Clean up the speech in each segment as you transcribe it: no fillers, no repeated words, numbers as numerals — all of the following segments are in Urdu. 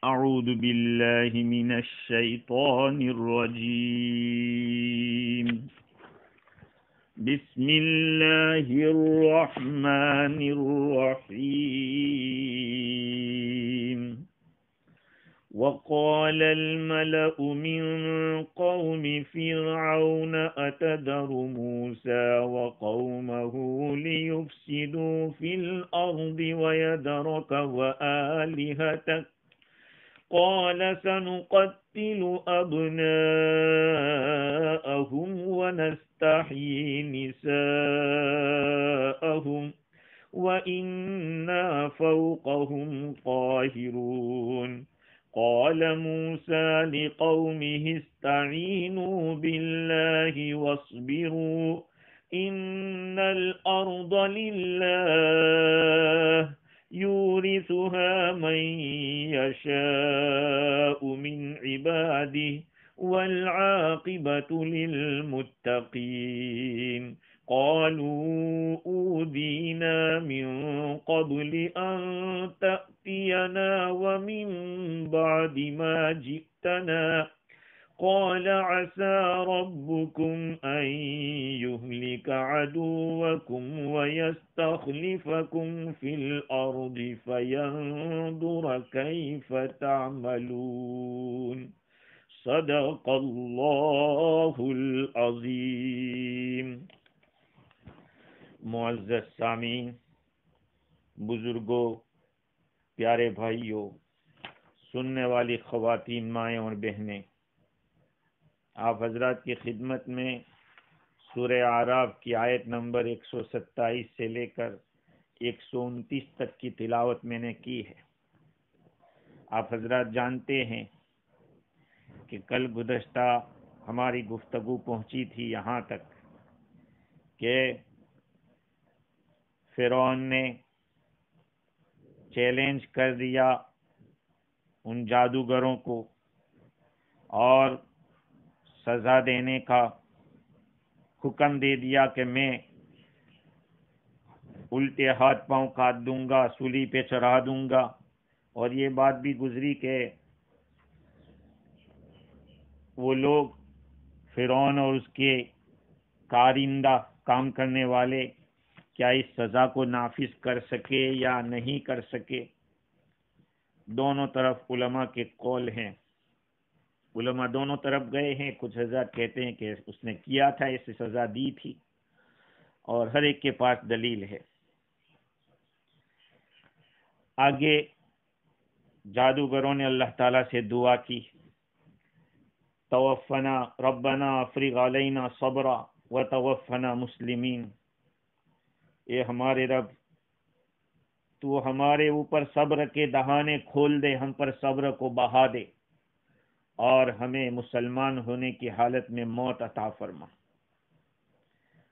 أعوذ بالله من الشيطان الرجيم. بسم الله الرحمن الرحيم. وقال الملأ من قوم فرعون أتذر موسى وقومه ليفسدوا في الأرض ويذرك وآلهتك قال سنقتل أبناءهم ونستحيي نساءهم وإنا فوقهم قاهرون. قال موسى لقومه استعينوا بالله واصبروا إن الأرض لله يورثها من يشاء من عباده والعاقبة للمتقين. قالوا أوذينا من قبل أن تأتينا ومن بعد ما جئتنا قال عسى ربكم أن يهلك عدوكم ويستخلفكم في الأرض فينظر كيف تعملون. صدق اللہ العظیم. معزز سامعین، بزرگوں، پیارے بھائیوں، سننے والی خواتین، مائیں اور بہنیں، آپ حضرات کی خدمت میں سورہ اعراف کی آیت نمبر 127 سے لے کر 129 تک کی تلاوت میں نے کی ہے. آپ حضرات جانتے ہیں کہ کل گزشتہ ہماری گفتگو پہنچی تھی یہاں تک کہ فرعون نے چیلنج کر دیا ان جادوگروں کو اور سزا دینے کا حکم دے دیا کہ میں الٹے ہاتھ پاؤں کاٹ دوں گا، سولی پہ چڑھا دوں گا. اور یہ بات بھی گزری کہ وہ لوگ فرعون اور اس کے کارندہ کام کرنے والے کیا اس سزا کو نافذ کر سکے یا نہیں کر سکے. دونوں طرف علماء کے قول ہیں، علماء دونوں طرف گئے ہیں. کچھ حضرات کہتے ہیں کہ اس نے کیا تھا، اسے سزا دی تھی، اور ہر ایک کے پاس دلیل ہے. آگے جادوگروں نے اللہ تعالیٰ سے دعا کی، توفنا ربنا افرغ علینا صبرا وتوفنا مسلمین. اے ہمارے رب، تو ہمارے اوپر صبر کے دہانے کھول دے، ہم پر صبر کو بہا دے اور ہمیں مسلمان ہونے کی حالت میں موت عطا فرما.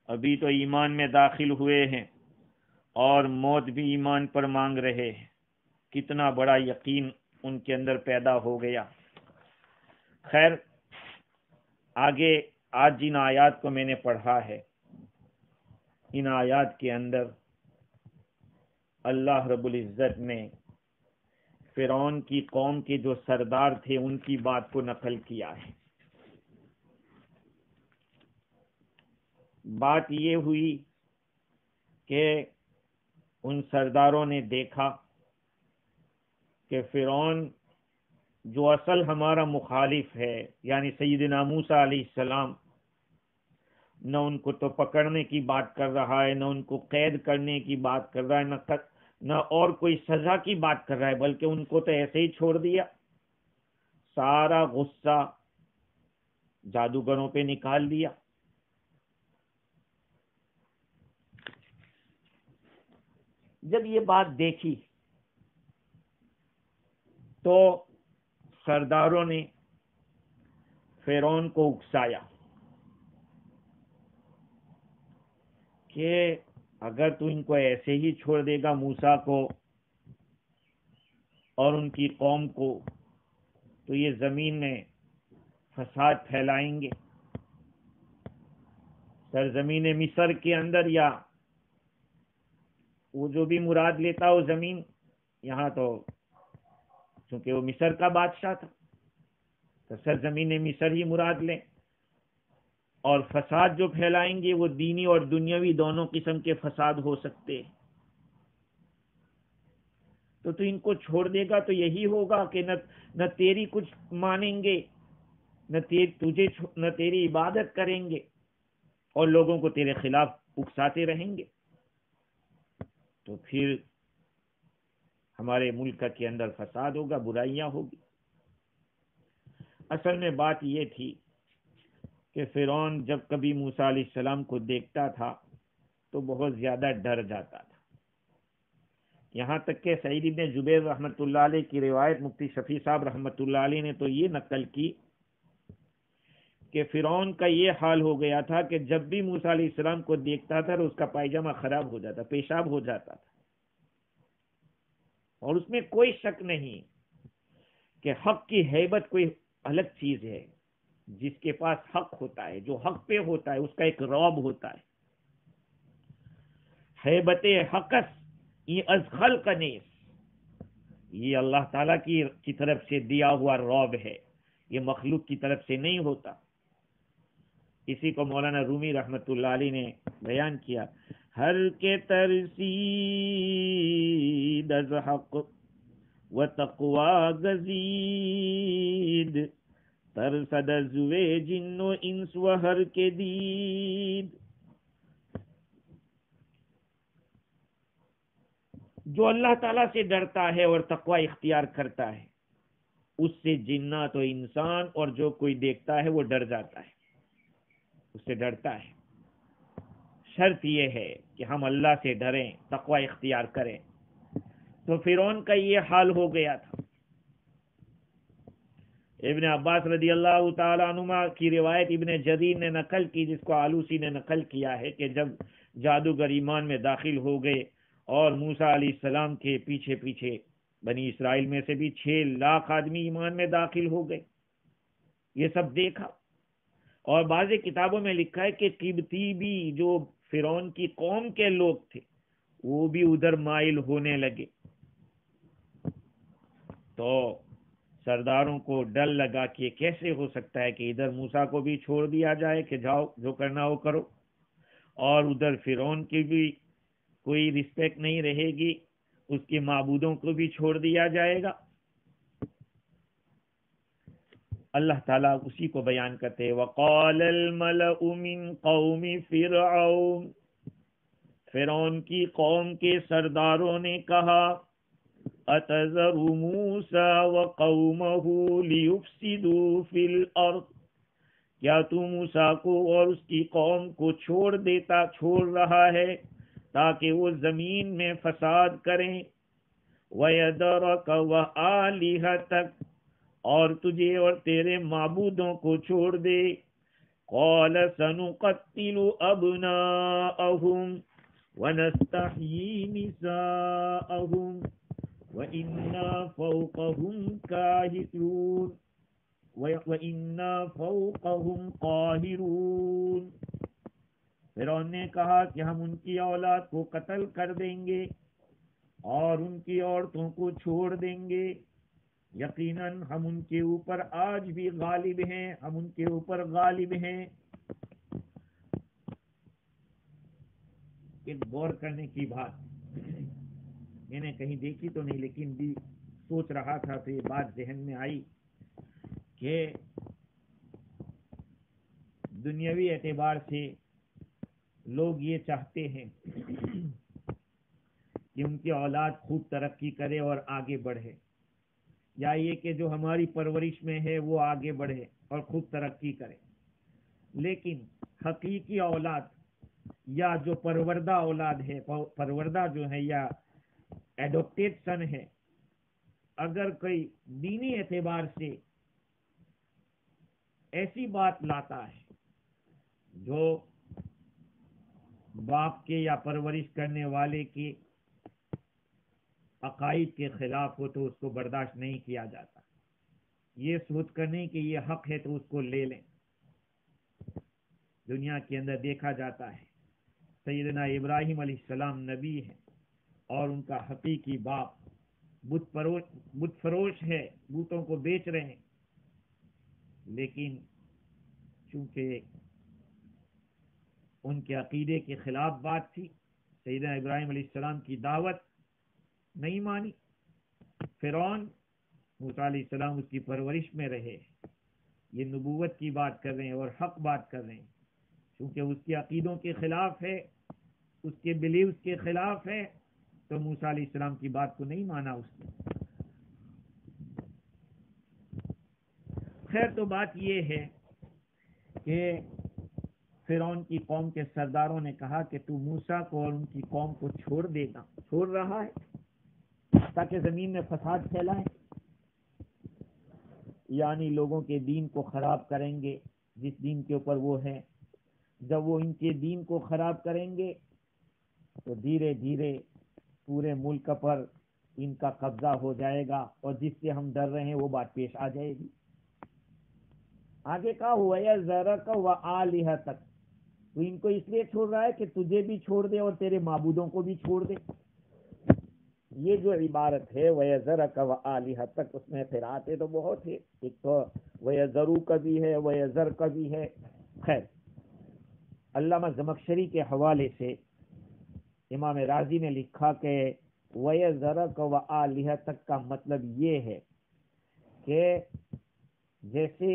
ابھی تو ایمان میں داخل ہوئے ہیں اور موت بھی ایمان پر مانگ رہے ہیں. کتنا بڑا یقین ان کے اندر پیدا ہو گیا. خیر، آگے آج جن آیات کو میں نے پڑھا ہے، ان آیات کے اندر اللہ رب العزت نے فرعون کی قوم کے جو سردار تھے ان کی بات کو نقل کیا ہے. بات یہ ہوئی کہ ان سرداروں نے دیکھا کہ فرعون جو اصل ہمارا مخالف ہے، یعنی سیدنا موسیٰ علیہ السلام، نہ ان کو تو پکڑنے کی بات کر رہا ہے، نہ ان کو قید کرنے کی بات کر رہا ہے، نہ اور کوئی سزا کی بات کر رہا ہے، بلکہ ان کو تو ایسے ہی چھوڑ دیا. سارا غصہ جادوگروں پہ نکال دیا. جب یہ بات دیکھی تو سرداروں نے فرعون کو اکسایا کہ اگر تو ان کو ایسے ہی چھوڑ دے گا، موسیٰ کو اور ان کی قوم کو، تو یہ زمین میں فساد پھیلائیں گے. سرزمین مصر کے اندر، یا وہ جو بھی مراد لیتا ہو زمین، یہاں تو چونکہ وہ مصر کا بادشاہ تھا تو سرزمین مصر ہی مراد لیں، اور فساد جو پھیلائیں گے وہ دینی اور دنیاوی دونوں قسم کے فساد ہو سکتے ہیں۔ تو ان کو چھوڑ دے گا تو یہی ہوگا کہ نہ تیری کچھ مانیں گے، نہ تیری عبادت کریں گے، اور لوگوں کو تیرے خلاف اکساتے رہیں گے۔ تو پھر ہمارے ملک کے اندر فساد ہوگا، برائیاں ہوگی۔ اصل میں بات یہ تھی کہ فرعون جب کبھی موسیٰ علیہ السلام کو دیکھتا تھا تو بہت زیادہ ڈر جاتا تھا، یہاں تک کہ سعید بن جبیر رحمۃ اللہ علیہ کی روایت مفتی شفیع صاحب رحمۃ اللہ علیہ نے تو یہ نقل کی کہ فرعون کا یہ حال ہو گیا تھا کہ جب بھی موسیٰ علیہ السلام کو دیکھتا تھا تو اس کا پائجامہ خراب ہو جاتا، پیشاب ہو جاتا تھا، اور اس میں کوئی شک نہیں کہ حق کی ہیبت کوئی الگ چیز ہے۔ جس کے پاس حق ہوتا ہے، جو حق پہ ہوتا ہے، اس کا ایک رعب ہوتا ہے۔ ہیبت حقس یہ از خلق نیس، یہ اللہ تعالیٰ کی طرف سے دیا ہوا رعب ہے، یہ مخلوق کی طرف سے نہیں ہوتا۔ اسی کو مولانا رومی رحمت اللہ علیہ نے بیان کیا، ہر کے ترسید از حق و تقوی گزید، ترسد زوے جن و انس و ہر کے دید۔ جو اللہ تعالیٰ سے ڈرتا ہے اور تقوی اختیار کرتا ہے، اس سے جنات و انسان اور جو کوئی دیکھتا ہے وہ ڈر جاتا ہے، اس سے ڈرتا ہے۔ شرط یہ ہے کہ ہم اللہ سے ڈریں، تقوی اختیار کریں۔ تو فرعون کا یہ حال ہو گیا تھا۔ ابن عباس رضی اللہ تعالی عنہما کی روایت ابن جریر نے نقل کی، جس کو آلوسی نے نقل کیا ہے، کہ جب جادوگر ایمان میں داخل ہو گئے اور موسیٰ علیہ السلام کے پیچھے پیچھے بنی اسرائیل میں سے بھی 6 لاکھ آدمی ایمان میں داخل ہو گئے، یہ سب دیکھا۔ اور بعض کتابوں میں لکھا ہے کہ قبطی بھی، جو فرعون کی قوم کے لوگ تھے، وہ بھی ادھر مائل ہونے لگے۔ تو سرداروں کو ڈر لگا کہ کیسے ہو سکتا ہے کہ ادھر موسیٰ کو بھی چھوڑ دیا جائے کہ جاؤ جو کرنا ہو کرو، اور ادھر فرعون کی بھی کوئی رسپیکٹ نہیں رہے گی، اس کے معبودوں کو بھی چھوڑ دیا جائے گا۔ اللہ تعالیٰ اسی کو بیان کرتے ہیں، وَقَالَ الْمَلَأُ مِنْ قَوْمِ فِرْعَوْنَ، فرعون کی قوم کے سرداروں نے کہا، أَتَذَرُ مُوسَى وَقَوْمَهُ لِيُفْسِدُوا فِي الْأَرْضِ، کیا تو موسیٰ کو اور اس کی قوم کو چھوڑ رہا ہے تاکہ وہ زمین میں فساد کریں، وَيَذَرَكَ وَآلِهَتَكَ، اور تجھے اور تیرے معبودوں کو چھوڑ دے۔ قَالَ سَنُقَتِّلُ أَبْنَاءَهُمْ وَنَسْتَحْيِي نِسَاءَهُمْ وَإِنَّا فَوْقَهُمْ قَاهِرُونَ۔ فرعون نے کہا کہ ہم ان کی اولاد کو قتل کر دیں گے اور ان کی عورتوں کو چھوڑ دیں گے، یقیناً ہم ان کے اوپر آج بھی غالب ہیں، ہم ان کے اوپر غالب ہیں۔ ایک غور کرنے کی بات میں نے کہیں دیکھی تو نہیں، لیکن بھی سوچ رہا تھا تو یہ بات ذہن میں آئی کہ دنیاوی اعتبار سے لوگ یہ چاہتے ہیں کہ ان کی اولاد خوب ترقی کرے اور آگے بڑھے، یا یہ کہ جو ہماری پرورش میں ہے وہ آگے بڑھے اور خوب ترقی کرے۔ لیکن حقیقی اولاد یا جو پروردہ اولاد ہے، پروردہ جو ہے یا ایڈوپٹیڈ سن ہے، اگر کوئی دینی اعتبار سے ایسی بات لاتا ہے جو باپ کے یا پرورش کرنے والے کے عقائد کے خلاف ہو تو اس کو برداشت نہیں کیا جاتا، یہ سوچ کر نہیں کہ یہ حق ہے تو اس کو لے لیں۔ دنیا کے اندر دیکھا جاتا ہے سیدنا ابراہیم علیہ السلام نبی ہیں، اور ان کا حقیقی باپ بت فروش ہے، بتوں کو بیچ رہے ہیں، لیکن چونکہ ان کے عقیدے کے خلاف بات تھی، سیدنا ابراہیم علیہ السلام کی دعوت نہیں مانی، فرعون موسیٰ علیہ السلام اس کی پرورش میں رہے، یہ نبوت کی بات کر رہے ہیں اور حق بات کر رہے ہیں، چونکہ اس کے عقیدوں کے خلاف ہے، اس کے بلیوز کے خلاف ہے، تو موسیٰ علیہ السلام کی بات کو نہیں مانا اس نے۔ خیر، تو بات یہ ہے کہ فرعون کی قوم کے سرداروں نے کہا کہ تو موسیٰ کو اور ان کی قوم کو چھوڑ رہا ہے تاکہ زمین میں فساد پھیلائیں، یعنی لوگوں کے دین کو خراب کریں گے جس دین کے اوپر وہ ہے۔ جب وہ ان کے دین کو خراب کریں گے تو دھیرے دھیرے پورے ملک پر ان کا قبضہ ہو جائے گا، اور جس سے ہم ڈر رہے ہیں وہ بات پیش آ جائے گی۔ آگے کا ہوا یا ذرا کا ہوا آلہہ تک، تو ان کو اس لیے چھوڑ رہا ہے کہ تجھے بھی چھوڑ دے اور تیرے معبودوں کو بھی چھوڑ دے۔ یہ جو عبارت ہے وَيَذَرَكَ وَآلِهَتَكَ، اس میں قرأتیں تو بہت ہے، ایک تو وَيَذَرُكَ بھی ہے، وَيَذَرْكَ بھی ہے۔ خیر، علامہ زمخشری کے حوالے سے امام رازی نے لکھا کہ وَيَذَرَكَ وَآلِهَتَكَ کا مطلب یہ ہے کہ جیسے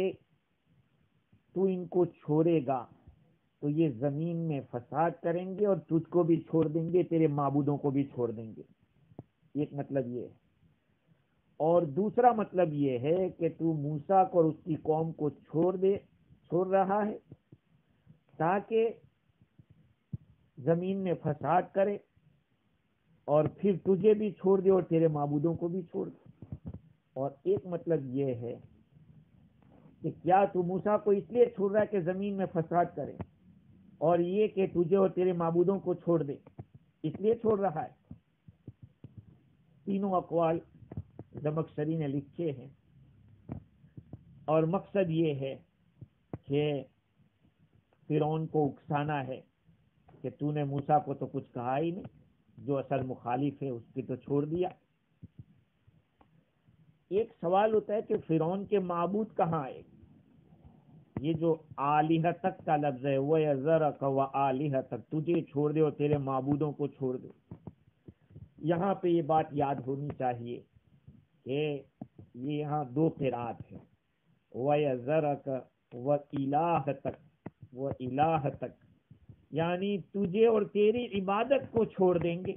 تو ان کو چھوڑے گا تو یہ زمین میں فساد کریں گے اور تجھ کو بھی چھوڑ دیں گے، تیرے معبودوں کو بھی چھوڑ دیں گے، ایک مطلب یہ ہے۔ اور دوسرا مطلب یہ ہے کہ تو موسیٰ کو اور اس کی قوم کو چھوڑ رہا ہے تاکہ زمین میں فساد کرے اور پھر تجھے بھی چھوڑ دے اور تیرے معبودوں کو بھی چھوڑ دے۔ اور ایک مطلب یہ ہے کہ کیا تو موسیٰ کو اس لیے چھوڑ رہا ہے کہ زمین میں فساد کرے، اور یہ کہ تجھے اور تیرے معبودوں کو چھوڑ دے، اس لیے چھوڑ رہا ہے۔ تینوں اقوال زمخشری نے لکھے ہیں، اور مقصد یہ ہے کہ فرعون کو اکسانا ہے کہ تو نے موسیٰ کو تو کچھ کہا ہی نہیں، جو اصل مخالف ہے اس کی تو چھوڑ دیا۔ ایک سوال ہوتا ہے کہ فرعون کے معبود کہاں آئے؟ یہ جو آلہہ تک کا لفظ ہے، وَيَذَرَكَ وَآلِهَتَكَ، تجھے چھوڑ دے اور تیرے معبودوں کو چھوڑ دے، یہاں پہ یہ بات یاد ہونی چاہیے کہ یہ یہاں دو قرات ہیں، وَيَذَرَكَ وَإِلَٰهَتَكَ، وَإِلَٰهَتَكَ یعنی تجھے اور تیری عبادت کو چھوڑ دیں گے۔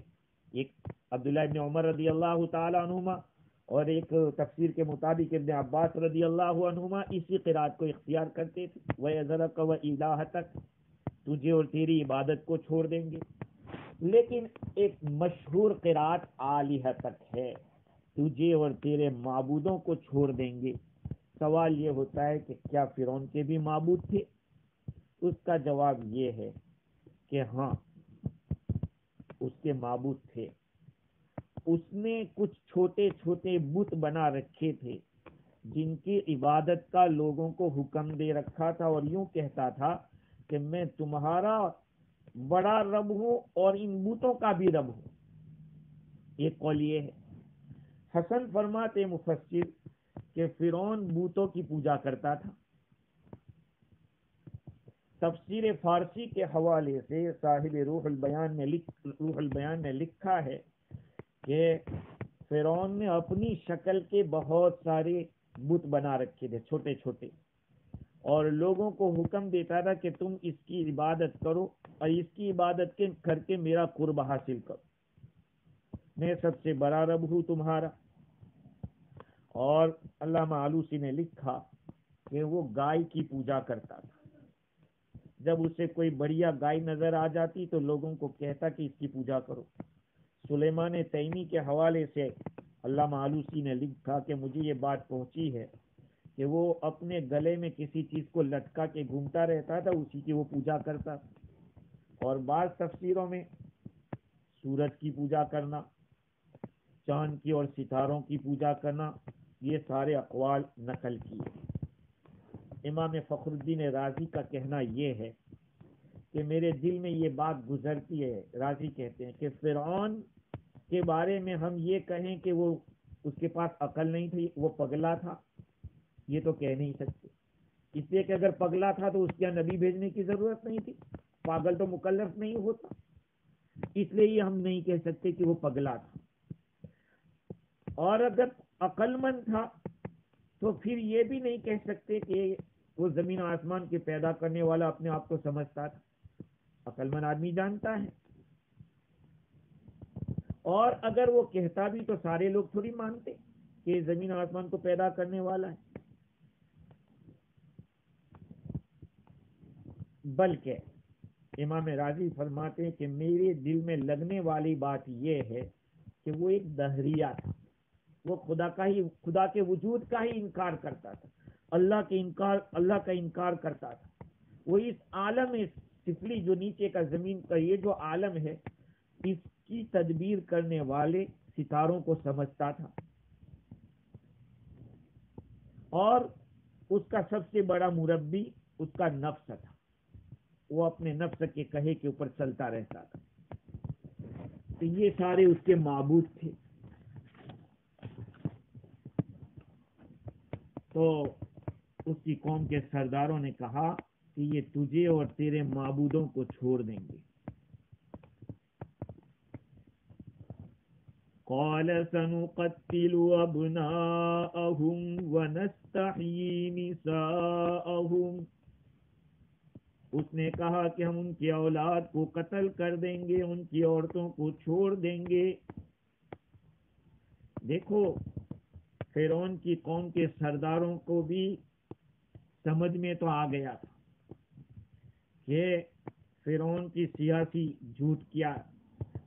ایک عبداللہ ابن عمر رضی اللہ تعالی عنہما اور ایک تفسیر کے مطابق ابن عباس رضی اللہ عنہما اسی قرات کو اختیار کرتے تھے، وَيَذَرَكَ وَإِلَٰهَتَكَ تجھے اور تیری عبادت کو چھوڑ دیں گے۔ لیکن ایک مشہور قرات آلہہ تک ہے، تجھے اور تیرے معبودوں کو چھوڑ دیں گے۔ سوال یہ ہوتا ہے کہ کیا فرعون کے بھی معبود تھے؟ اس کا جواب یہ ہے کہ ہاں، اس کے معبود تھے۔ اس نے کچھ چھوٹے چھوٹے بت بنا رکھے تھے جن کی عبادت کا لوگوں کو حکم دے رکھا تھا، اور یوں کہتا تھا کہ میں تمہارا بڑا رب ہوں اور ان بتوں کا بھی رب ہوں۔ ایک قول یہ ہے۔ حسن فرماتے مفسر کہ فرعون بتوں کی پوجا کرتا تھا۔ تفسیر فارسی کے حوالے سے صاحب روح البیان نے لکھا ہے کہ فرعون نے اپنی شکل کے بہت سارے بت بنا رکھے تھے، چھوٹے چھوٹے، اور لوگوں کو حکم دیتا تھا کہ تم اس کی عبادت کرو اور اس کی عبادت کر کے میرا قرب حاصل کرو، میں سب سے بڑا رب ہوں تمہارا۔ اور علامہ آلوسی نے لکھا کہ وہ گائے کی پوجا کرتا تھا، جب اسے کوئی بڑھیا گائے نظر آ جاتی تو لوگوں کو کہتا کہ اس کی پوجا کرو۔ سلیمان تیمی کے حوالے سے علامہ آلوسی نے لکھا کہ مجھے یہ بات پہنچی ہے کہ وہ اپنے گلے میں کسی چیز کو لٹکا کے گھومتا رہتا تھا، اسی کی وہ پوجا کرتا۔ اور بعض تفسیروں میں سورج کی پوجا کرنا، چاند کی اور ستاروں کی پوجا کرنا، یہ سارے اقوال نقل کیے۔ امام فخر الدین رازی کا کہنا یہ ہے کہ میرے دل میں یہ بات گزرتی ہے، رازی کہتے ہیں کہ فرعون کے بارے میں ہم یہ کہیں کہ وہ اس کے پاس عقل نہیں تھی، وہ پگلا تھا، یہ تو کہہ نہیں سکتے، اس لیے کہ اگر پگلا تھا تو اس کے یہاں نبی بھیجنے کی ضرورت نہیں تھی، پاگل تو مکلف نہیں ہوتا، اس لیے یہ ہم نہیں کہہ سکتے کہ وہ پگلا تھا۔ اور اگر عقل مند تھا تو پھر یہ بھی نہیں کہہ سکتے کہ وہ زمین آسمان کے پیدا کرنے والا اپنے آپ کو سمجھتا تھا، عقل مند آدمی جانتا ہے۔ اور اگر وہ کہتا بھی تو سارے لوگ تھوڑی مانتے کہ زمین آسمان کو پیدا کرنے والا ہے، بلکہ امام راضی فرماتے ہیں کہ میرے دل میں لگنے والی بات یہ ہے کہ وہ ایک دہریہ تھا، وہ خدا کے وجود کا ہی انکار کرتا تھا، اللہ کا انکار کرتا تھا۔ وہ اس عالم سفلی جو نیچے کا زمین کا یہ جو عالم ہے، اس کی تدبیر کرنے والے ستاروں کو سمجھتا تھا، اور اس کا سب سے بڑا مربی اس کا نفس تھا، وہ اپنے نفس کے کہے کے اوپر چلتا رہتا تھا۔ تو یہ سارے اس کے معبود تھے۔ تو اس کی قوم کے سرداروں نے کہا کہ یہ تجھے اور تیرے معبودوں کو چھوڑ دیں گے۔ قال سنقتل ابناءهم ونستحيي نساءهم، اس نے کہا کہ ہم ان کی اولاد کو قتل کر دیں گے، ان کی عورتوں کو چھوڑ دیں گے۔ دیکھو فرعون کی قوم کے سرداروں کو بھی سمجھ میں تو آ گیا تھا کہ فرعون کی سیاسی جھوٹ کیا،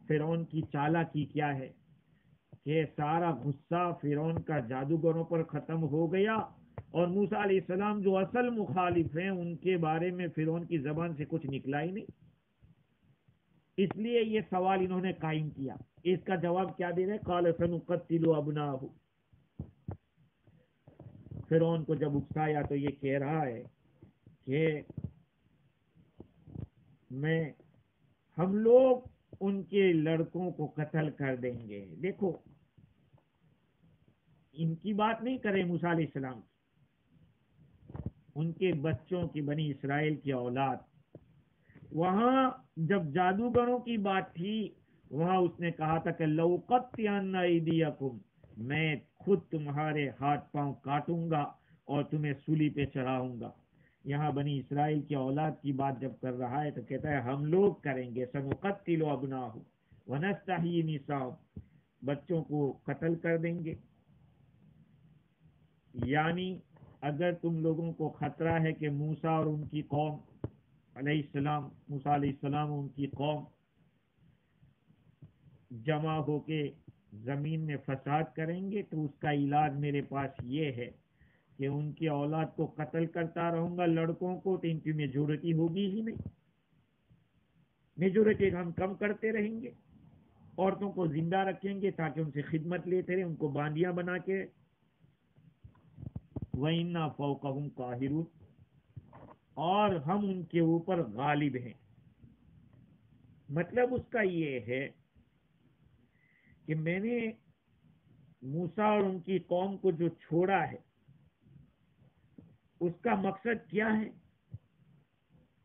فرعون کی چالاکی کیا ہے، کہ سارا غصہ فرعون کا جادوگروں پر ختم ہو گیا، اور موسیٰ علیہ السلام جو اصل مخالف ہیں ان کے بارے میں فرعون کی زبان سے کچھ نکلا ہی نہیں۔ اس لیے یہ سوال انہوں نے قائم کیا۔ اس کا جواب کیا دے رہے؟ قال سنقتل ابناءهم، فرعون کو جب اکسایا تو یہ کہہ رہا ہے کہ ہم لوگ ان کے لڑکوں کو قتل کر دیں گے۔ دیکھو ان کی بات نہیں کرے موسیٰ علیہ السلام کی، ان کے بچوں کی، بنی اسرائیل کی اولاد۔ وہاں جب جادوگروں کی بات تھی وہاں اس نے کہا تھا کہ لَأُقَطِّعَنَّ أَيْدِيَكُمْ، میں خود تمہارے ہاتھ پاؤں کاٹوں گا اور تمہیں سولی پہ چڑھاؤں گا۔ یہاں بنی اسرائیل کی اولاد کی بات جب کر رہا ہے تو کہتا ہے ہم لوگ کریں گے، سنقتل ابناءهم ونستحيي نساءهم، بچوں کو قتل کر دیں گے۔ یعنی اگر تم لوگوں کو خطرہ ہے کہ موسیٰ اور ان کی قوم علیہ السلام، موسیٰ علیہ السلام اور ان کی قوم جمع ہو کے زمین میں فساد کریں گے، تو اس کا علاج میرے پاس یہ ہے کہ ان کی اولاد کو قتل کرتا رہوں گا، لڑکوں کو، تو ان کی میجورٹی ہوگی ہی نہیں، میجورٹی ہم کم کرتے رہیں گے، عورتوں کو زندہ رکھیں گے تاکہ ان سے خدمت لیتے رہیں، ان کو باندیاں بنا کے۔ وَإِنَّا فَوْقَهُمْ قَاهِرُونَ، اور ہم ان کے اوپر غالب ہیں۔ مطلب اس کا یہ ہے کہ میں نے موسیٰ اور ان کی قوم کو جو چھوڑا ہے اس کا مقصد کیا ہے؟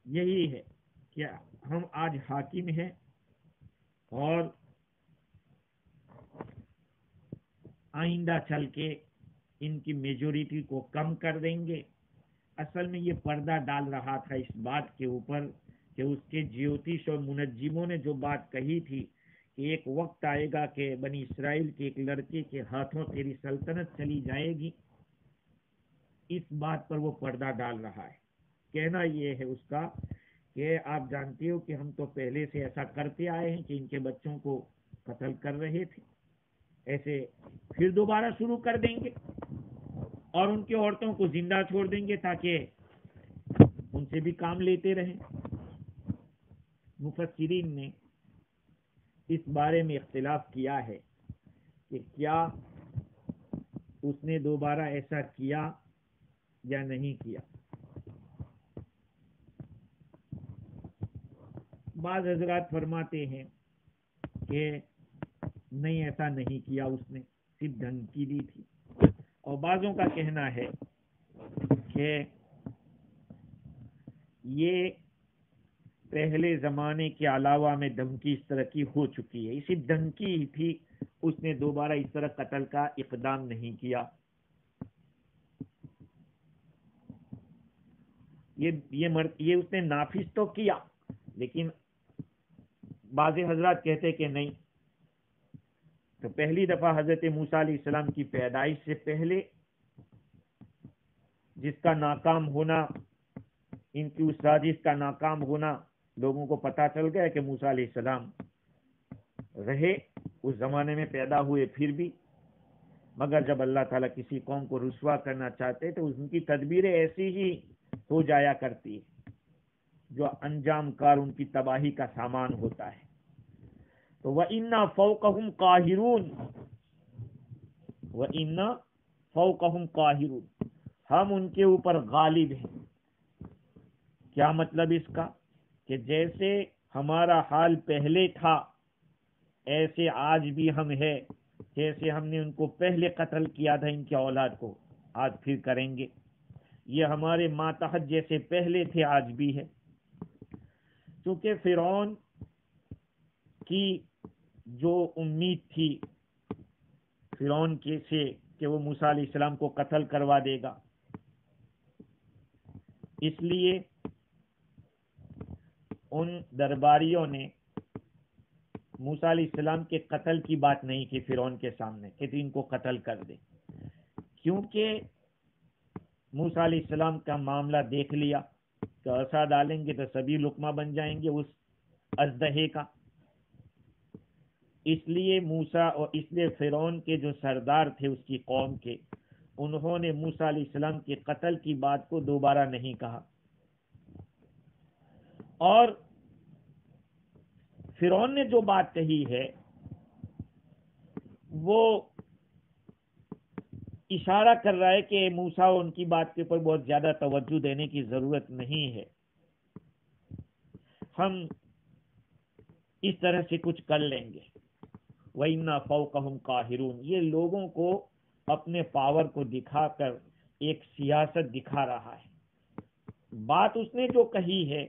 یہی ہے کہ ہم آج حاکم ہیں اور آئندہ چل کے ان کی میجورٹی کو کم کر دیں گے۔ اصل میں یہ پردہ ڈال رہا تھا اس بات کے اوپر کہ اس کے جیوتش اور منجموں نے جو بات کہی تھی کہ ایک وقت آئے گا کہ بنی اسرائیل کے ایک لڑکے کے ہاتھوں تیری سلطنت چلی جائے گی، اس بات پر وہ پردہ ڈال رہا ہے۔ کہنا یہ ہے اس کا کہ آپ جانتے ہو کہ ہم تو پہلے سے ایسا کرتے آئے ہیں کہ ان کے بچوں کو قتل کر رہے تھے، ایسے پھر دوبارہ شروع کر دیں گے اور ان کی عورتوں کو زندہ چھوڑ دیں گے تاکہ ان سے بھی کام لیتے رہیں۔ مفسرین نے اس بارے میں اختلاف کیا ہے کہ کیا اس نے دوبارہ ایسا کیا یا نہیں کیا۔ بعض حضرات فرماتے ہیں کہ نہیں، ایسا نہیں کیا اس نے، صرف دھمکی دی تھی. اور بعضوں کا کہنا ہے کہ یہ پہلے زمانے کے علاوہ میں دھمکی اس طرح کی ہو چکی ہے، صرف دھمکی ہی تھی، اس نے دوبارہ اس طرح قتل کا اقدام نہیں کیا. یہ اس نے نافذ تو کیا، لیکن بعض حضرات کہتے کہ نہیں. تو پہلی دفعہ حضرت موسیٰ علیہ السلام کی پیدائش سے پہلے جس کا ناکام ہونا، ان کی اس سازش کا ناکام ہونا لوگوں کو پتا چل گیا کہ موسیٰ علیہ السلام رہے، اس زمانے میں پیدا ہوئے پھر بھی، مگر جب اللہ تعالیٰ کسی قوم کو رسوا کرنا چاہتے تو ان کی تدبیریں ایسی ہی ہو جایا کرتی ہے جو انجام کار ان کی تباہی کا سامان ہوتا ہے. تو وَإِنَّا فَوْقَهُمْ قَاهِرُونَ، وَإِنَّا فَوْقَهُمْ قَاهِرُونَ، ہم ان کے اوپر غالب ہیں. کیا مطلب اس کا؟ کہ جیسے ہمارا حال پہلے تھا ایسے آج بھی ہم ہے، جیسے ہم نے ان کو پہلے قتل کیا تھا ان کی اولاد کو، آج پھر کریں گے. یہ ہمارے ماتحت جیسے پہلے تھے آج بھی ہے. چونکہ فرعون کی جو امید تھی فرعون کے سے کہ وہ موسیٰ علیہ السلام کو قتل کروا دے گا، اس لیے ان درباریوں نے موسیٰ علیہ السلام کے قتل کی بات نہیں کی فرعون کے سامنے کہ ان کو قتل کر دے، کیونکہ موسیٰ علیہ السلام کا معاملہ دیکھ لیا کہ عصا ڈالیں گے تو سبھی لقمہ بن جائیں گے اس اژدہے کا. اس لیے فرعون کے جو سردار تھے اس کی قوم کے، انہوں نے موسیٰ علیہ السلام کے قتل کی بات کو دوبارہ نہیں کہا. اور فرعون نے جو بات کہی ہے وہ اشارہ کر رہا ہے کہ موسیٰ ان کی بات کے اوپر بہت زیادہ توجہ دینے کی ضرورت نہیں ہے، ہم اس طرح سے کچھ کر لیں گے. وَإِنَّا فَوْقَهُمْ قَاهِرُونَ، یہ لوگوں کو اپنے پاور کو دکھا کر ایک سیاست دکھا رہا ہے. بات اس نے جو کہی ہے،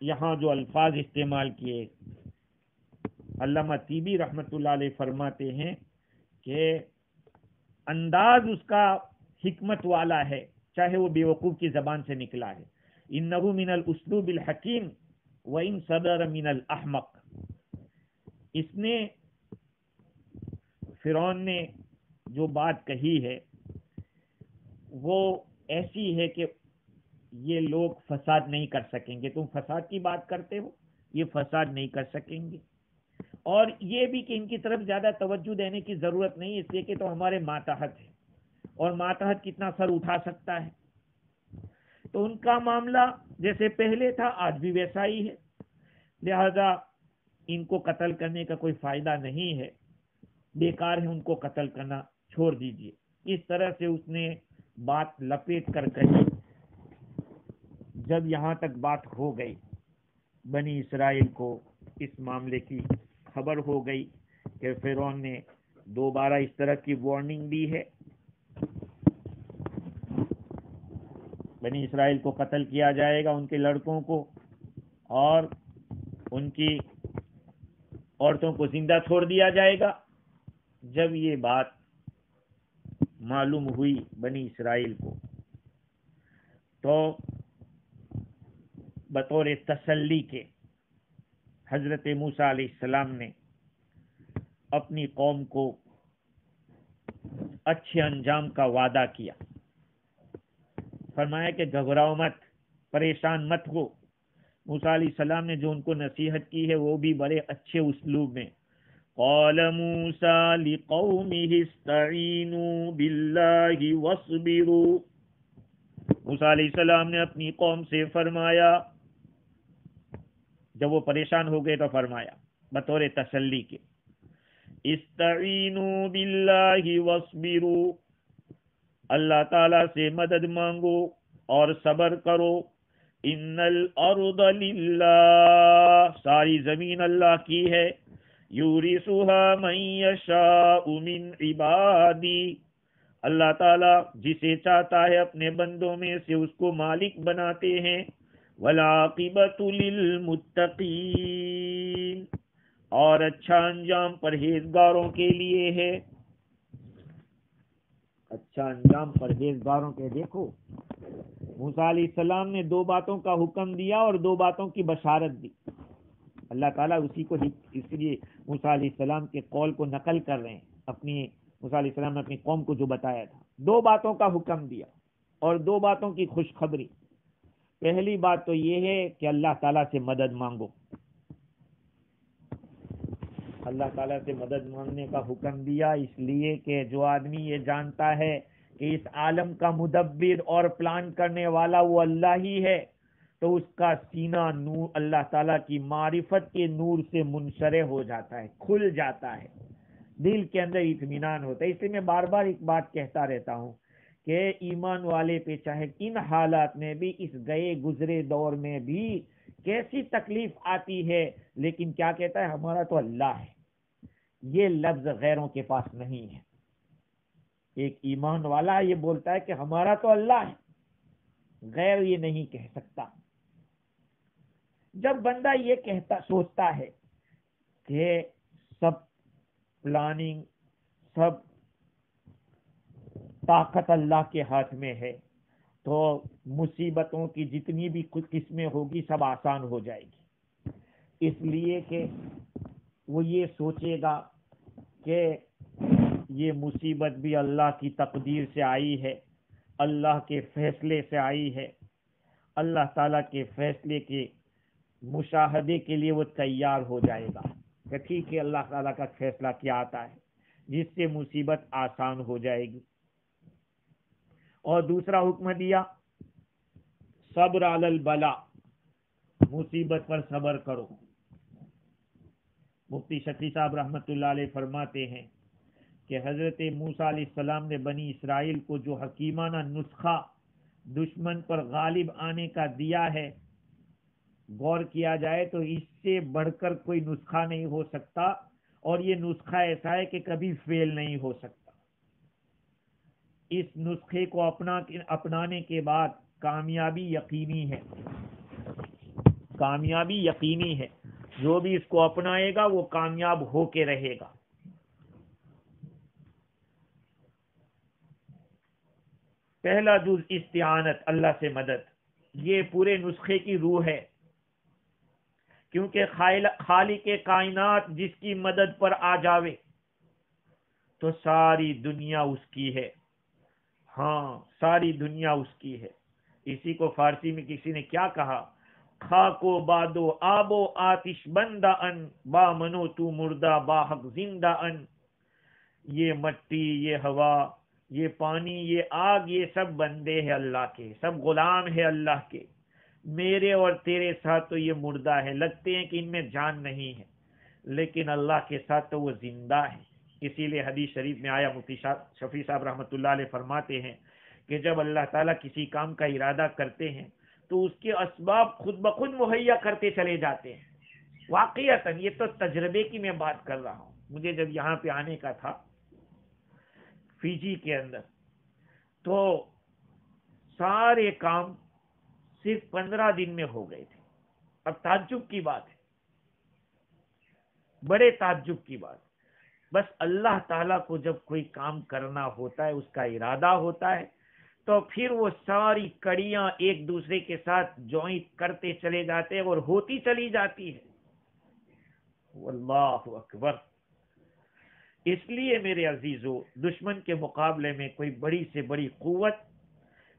یہاں جو الفاظ استعمال کیے، علامہ طیبی رحمۃ اللہ علیہ فرماتے ہیں کہ انداز اس کا حکمت والا ہے، چاہے وہ بیوقوف کی زبان سے نکلا ہے. اِنَّهُ مِنَ الْأُسْلُوبِ الْحَكِيمِ وَإِنْ صَدَرَ مِنَ الْأَحْمَقِ. اس نے فرعون نے جو بات کہی ہے وہ ایسی ہے کہ یہ لوگ فساد نہیں کر سکیں گے. تم فساد کی بات کرتے ہو، یہ فساد نہیں کر سکیں گے. اور یہ بھی کہ ان کی طرف زیادہ توجہ دینے کی ضرورت نہیں، اس لیے کہ تو ہمارے ماتحت ہے، اور ماتحت کتنا سر اٹھا سکتا ہے. تو ان کا معاملہ جیسے پہلے تھا آج بھی ویسا ہی ہے، لہذا ان کو قتل کرنے کا کوئی فائدہ نہیں ہے، بیکار ہے ان کو قتل کرنا، چھوڑ دیجئے. اس طرح سے اس نے بات لپیٹ کر کہی. جب یہاں تک بات ہو گئی، بنی اسرائیل کو اس معاملے کی خبر ہو گئی کہ فرعون نے دوبارہ اس طرح کی وارننگ دی ہے، بنی اسرائیل کو قتل کیا جائے گا، ان کے لڑکوں کو اور ان کی عورتوں کو زندہ چھوڑ دیا جائے گا. جب یہ بات معلوم ہوئی بنی اسرائیل کو تو بطور تسلی کے حضرت موسیٰ علیہ السلام نے اپنی قوم کو اچھے انجام کا وعدہ کیا. فرمایا کہ گھبراؤ مت، پریشان مت ہو. موسیٰ علیہ السلام نے جو ان کو نصیحت کی ہے وہ بھی بڑے اچھے اسلوب میں. قال موسیٰ لقومہ استعینوا باللہ واصبروا. موسیٰ علیہ السلام نے اپنی قوم سے فرمایا، جب وہ پریشان ہو گئے تو فرمایا بطور تسلی کے، استعینوا باللہ واصبروا، اللہ تعالی سے مدد مانگو اور صبر کرو. ان الارض للہ، ساری زمین اللہ کی ہے. یورثها من یشاء من عبادی، اللہ تعالیٰ جسے چاہتا ہے اپنے بندوں میں سے اس کو مالک بناتے ہیں. والعاقبۃ للمتقین، اور اچھا انجام پرہیزگاروں کے لیے ہے. اچھا انجام پرہیزگاروں کے. دیکھو موسیٰ علیہ السلام نے 2 باتوں کا حکم دیا اور 2 باتوں کی بشارت دی. اللہ تعالیٰ اسی کو اس لیے موسیٰ علیہ السلام کے قول کو نقل کر رہے ہیں. موسیٰ علیہ السلام نے اپنی قوم کو جو بتایا تھا، 2 باتوں کا حکم دیا اور 2 باتوں کی خوشخبری. پہلی بات تو یہ ہے کہ اللہ تعالیٰ سے مدد مانگو. اللہ تعالیٰ سے مدد مانگنے کا حکم دیا اس لیے کہ جو آدمی یہ جانتا ہے کہ اس عالم کا مدبر اور پلان کرنے والا وہ اللہ ہی ہے، تو اس کا سینہ نور اللہ تعالیٰ کی معرفت کے نور سے منشرح ہو جاتا ہے، کھل جاتا ہے، دل کے اندر اطمینان ہوتا ہے. اس لیے میں بار بار ایک بات کہتا رہتا ہوں کہ ایمان والے پہ چاہے ان حالات میں بھی، اس گئے گزرے دور میں بھی کیسی تکلیف آتی ہے، لیکن کیا کہتا ہے؟ ہمارا تو اللہ ہے. یہ لفظ غیروں کے پاس نہیں ہے. ایک ایمان والا یہ بولتا ہے کہ ہمارا تو اللہ ہے، غیر یہ نہیں کہہ سکتا. جب بندہ یہ سوچتا ہے کہ سب پلاننگ، سب طاقت اللہ کے ہاتھ میں ہے، تو مصیبتوں کی جتنی بھی کچھ قسمیں ہوگی سب آسان ہو جائے گی. اس لیے کہ وہ یہ سوچے گا کہ یہ مصیبت بھی اللہ کی تقدیر سے آئی ہے، اللہ کے فیصلے سے آئی ہے. اللہ تعالیٰ کے فیصلے کے مشاہدے کے لیے وہ تیار ہو جائے گا کہ ٹھیک ہے، اللہ تعالیٰ کا فیصلہ کیا آتا ہے جس سے مصیبت آسان ہو جائے گی. اور دوسرا حکم دیا صبر علی البلاء، مصیبت پر صبر کرو. مفتی شفیع صاحب رحمۃ اللہ علیہ فرماتے ہیں کہ حضرت موسیٰ علیہ السلام نے بنی اسرائیل کو جو حکیمانہ نسخہ دشمن پر غالب آنے کا دیا ہے، غور کیا جائے تو اس سے بڑھ کر کوئی نسخہ نہیں ہو سکتا، اور یہ نسخہ ایسا ہے کہ کبھی فیل نہیں ہو سکتا. اس نسخے کو اپنانے کے بعد کامیابی یقینی ہے. کامیابی یقینی ہے. جو بھی اس کو اپنائے گا وہ کامیاب ہو کے رہے گا. پہلا جز استعانت، اللہ سے مدد، یہ پورے نسخے کی روح ہے. کیونکہ خالق کائنات جس کی مدد پر آ جاوے تو ساری دنیا اس کی ہے. ہاں، ساری دنیا اس کی ہے. اسی کو فارسی میں کسی نے کیا کہا؟ خاک و باد و آب و آتش بندہ ان، با منو تو مردہ با حق زندہ ان. یہ مٹی، یہ ہوا، یہ پانی، یہ آگ، یہ سب بندے ہیں اللہ کے، سب غلام ہیں اللہ کے. میرے اور تیرے ساتھ تو یہ مردہ ہے، لگتے ہیں کہ ان میں جان نہیں ہے، لیکن اللہ کے ساتھ تو وہ زندہ ہے. اسی لیے حدیث شریف میں آیا، مفتی شفیع صاحب رحمۃ اللہ علیہ فرماتے ہیں کہ جب اللہ تعالیٰ کسی کام کا ارادہ کرتے ہیں تو اس کے اسباب خود بخود مہیا کرتے چلے جاتے ہیں. واقعتاً یہ تو تجربے کی میں بات کر رہا ہوں. مجھے جب یہاں پہ آنے کا تھا فیجی کے اندر، تو سارے کام صرف 15 دن میں ہو گئے تھے. اب تعجب کی بات ہے، بڑے تعجب کی بات. بس اللہ تعالیٰ کو جب کوئی کام کرنا ہوتا ہے، اس کا ارادہ ہوتا ہے، تو پھر وہ ساری کڑیاں ایک دوسرے کے ساتھ جوائنٹ کرتے چلے جاتے ہیں اور ہوتی چلی جاتی ہے. واللہ اکبر. اس لیے میرے عزیزو، دشمن کے مقابلے میں کوئی بڑی سے بڑی قوت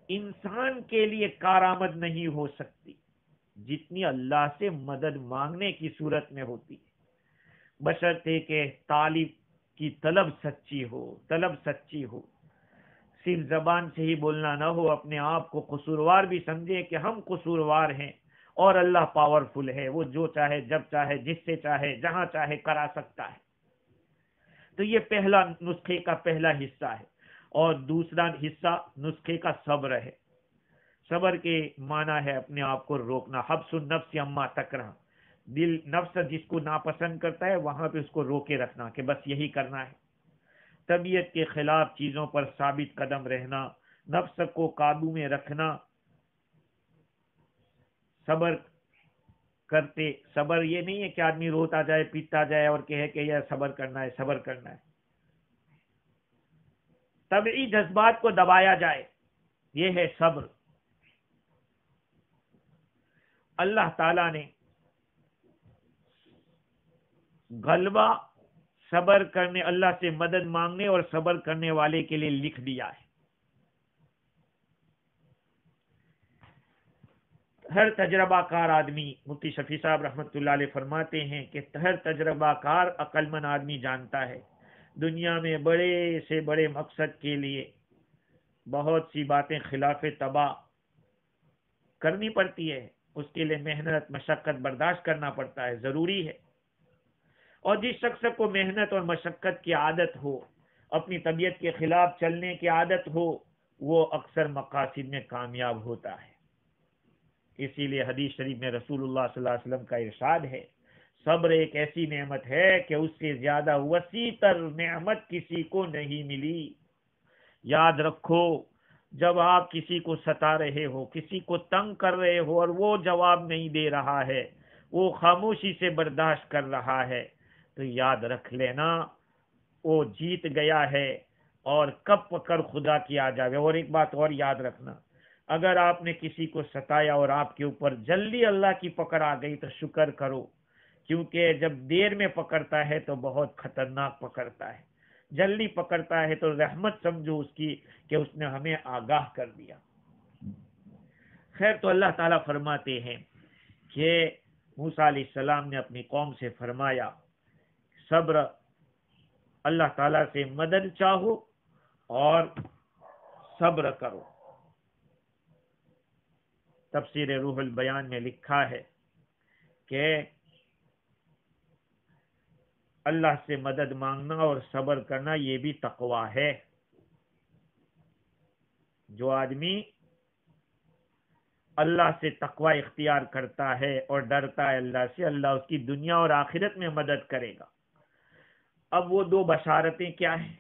انسان کے لیے کارآمد نہیں ہو سکتی جتنی اللہ سے مدد مانگنے کی صورت میں ہوتی ہے. بشرطے کہ طالب کی طلب سچی ہو، صرف زبان سے ہی بولنا نہ ہو، اپنے آپ کو قصوروار بھی سمجھے کہ ہم قصوروار ہیں اور اللہ پاورفل ہے، وہ جو چاہے جب چاہے جس سے چاہے جہاں چاہے کرا سکتا ہے. تو یہ پہلا نسخے کا پہلا حصہ ہے. اور دوسرا حصہ نسخے کا صبر ہے. صبر کے معنی ہے اپنے آپ کو روکنا، حبس النفس اما تکرہ، دل نفس جس کو ناپسند کرتا ہے وہاں پہ اس کو روکے رکھنا کہ بس یہی کرنا ہے. طبیعت کے خلاف چیزوں پر ثابت قدم رہنا، نفس کو قابو میں رکھنا، صبر کرتے. صبر یہ نہیں ہے کہ آدمی روتا جائے پیٹتا جائے اور کہے کہ یہ صبر کرنا ہے صبر کرنا ہے. طبعی جذبات کو دبایا جائے، یہ ہے صبر. اللہ تعالیٰ نے غلبہ صبر کرنے، اللہ سے مدد مانگنے اور صبر کرنے والے کے لیے لکھ دیا ہے. ہر تجربہ کار آدمی، مفتی شفیع صاحب رحمۃ اللہ علیہ فرماتے ہیں کہ ہر تجربہ کار عقل مند آدمی جانتا ہے دنیا میں بڑے سے بڑے مقصد کے لیے بہت سی باتیں خلاف تباہ کرنی پڑتی ہے. اس کے لیے محنت مشقت برداشت کرنا پڑتا ہے، ضروری ہے. اور جس شخص کو محنت اور مشقت کی عادت ہو، اپنی طبیعت کے خلاف چلنے کی عادت ہو، وہ اکثر مقاصد میں کامیاب ہوتا ہے. اسی لیے حدیث شریف میں رسول اللہ صلی اللہ علیہ وسلم کا ارشاد ہے، صبر ایک ایسی نعمت ہے کہ اس سے زیادہ وسیع تر نعمت کسی کو نہیں ملی. یاد رکھو، جب آپ کسی کو ستا رہے ہو، کسی کو تنگ کر رہے ہو اور وہ جواب نہیں دے رہا ہے، وہ خاموشی سے برداشت کر رہا ہے، تو یاد رکھ لینا وہ جیت گیا ہے اور کب پکڑ خدا کی آ جائے. اور ایک بات اور یاد رکھنا، اگر آپ نے کسی کو ستایا اور آپ کے اوپر جلدی اللہ کی پکڑ آ گئی تو شکر کرو، کیونکہ جب دیر میں پکڑتا ہے تو بہت خطرناک پکڑتا ہے. جلدی پکڑتا ہے تو رحمت سمجھو اس کی کہ اس نے ہمیں آگاہ کر دیا. خیر، تو اللہ تعالیٰ فرماتے ہیں کہ موسیٰ علیہ السلام نے اپنی قوم سے فرمایا صبر، اللہ تعالیٰ سے مدد چاہو اور صبر کرو. تفسیر روح البیان میں لکھا ہے کہ اللہ سے مدد مانگنا اور صبر کرنا یہ بھی تقوی ہے. جو آدمی اللہ سے تقوی اختیار کرتا ہے اور ڈرتا ہے اللہ سے، اللہ اس کی دنیا اور آخرت میں مدد کرے گا. اب وہ دو بشارتیں کیا ہیں؟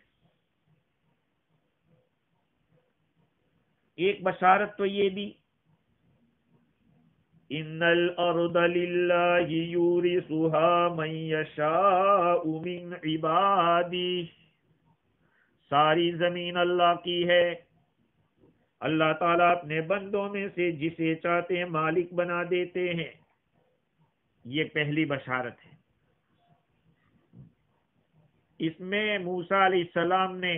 ایک بشارت تو یہ دی ان الارض للہ یورثها من یشاء من عبادہ، ساری زمین اللہ کی ہے، اللہ تعالیٰ اپنے بندوں میں سے جسے چاہتے ہیں مالک بنا دیتے ہیں. یہ پہلی بشارت ہے. اس میں موسیٰ علیہ السلام نے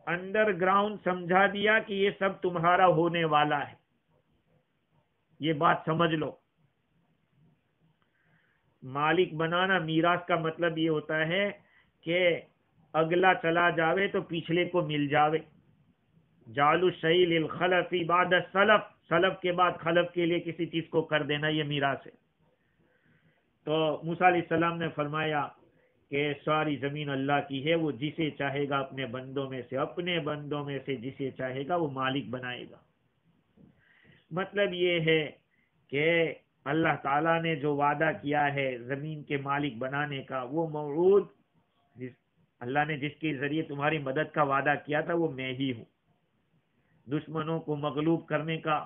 انڈر گراؤنڈ سمجھا دیا کہ یہ سب تمہارا ہونے والا ہے. یہ بات سمجھ لو، مالک بنانا میراث کا مطلب یہ ہوتا ہے کہ اگلا چلا جاوے تو پچھلے کو مل جاوے. جعلوا الشیء للخلف بعد السلف، سلف کے بعد خلف کے لیے کسی چیز کو کر دینا، یہ میراث ہے. تو موسیٰ علیہ السلام نے فرمایا کہ ساری زمین اللہ کی ہے، وہ جسے چاہے گا اپنے بندوں میں سے جسے چاہے گا وہ مالک بنائے گا. مطلب یہ ہے کہ اللہ تعالیٰ نے جو وعدہ کیا ہے زمین کے مالک بنانے کا، وہ موعود اللہ نے جس کے ذریعے تمہاری مدد کا وعدہ کیا تھا وہ میں ہی ہوں. دشمنوں کو مغلوب کرنے کا